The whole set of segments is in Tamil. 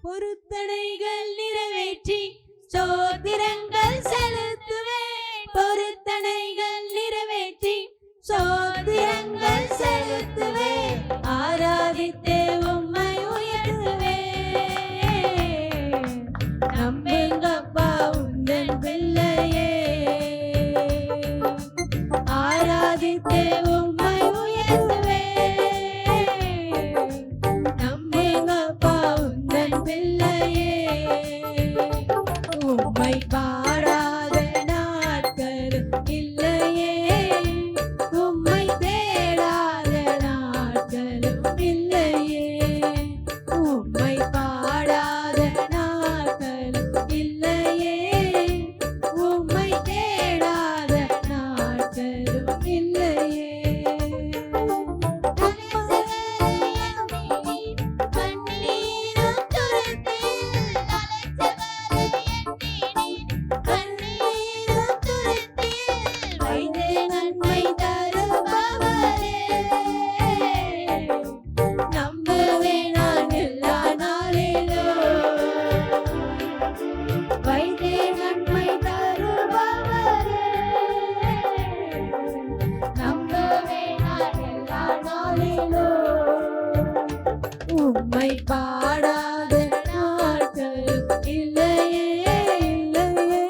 பொருத்தனைகள் நிறைவேற்றி சோத்திரங்கள் செலுத்துவேன். பொருத்தனைகள் நிறைவேற்றி சோத்திரங்கள் செலுத்துவேன். ஆராதித்தே உம்மை உயர்த்துவேன். நம்புங்கப்பா உந்தன் பிள்ளையே. ஆராதித்தே உம்மை உயர்த்துவேன். நம்புங்கப்பா உந்தன் பிள்ளையே. உம்மை பாடாத நாட்கள் இல்லையே. உம்மை தேடாத நாட்களும் இல்லையே. உம்மை பாடாத நாட்களும் இல்லையே. உம்மை தேடாத நாட்களும் இல்லையே. கண்ணீரும் துரத்தில் கண்ணீரும் துரத்தில் வைத்து நன்மை தருபவரே. நம்புவேன் நான் எல்லா நாளிலும். வைத்து நன்மை தருபவரே. நம்புவேன் நான் எல்லா நாளிலும். உம்மை பாடாத நாட்கள் இல்லையே. இல்லையே.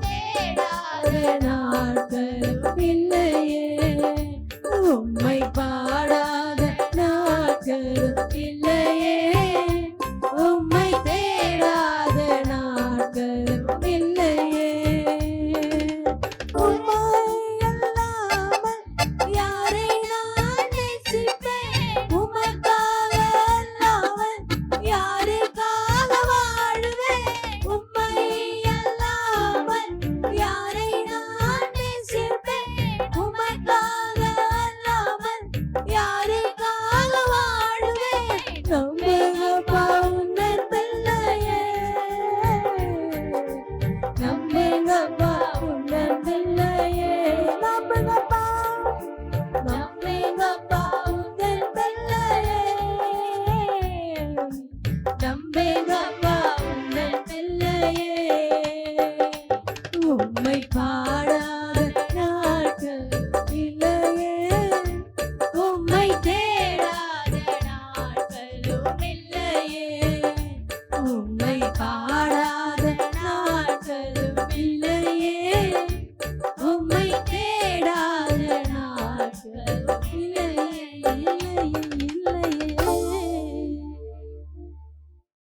தேடாத நாட்கள் இல்லையே. உம்மை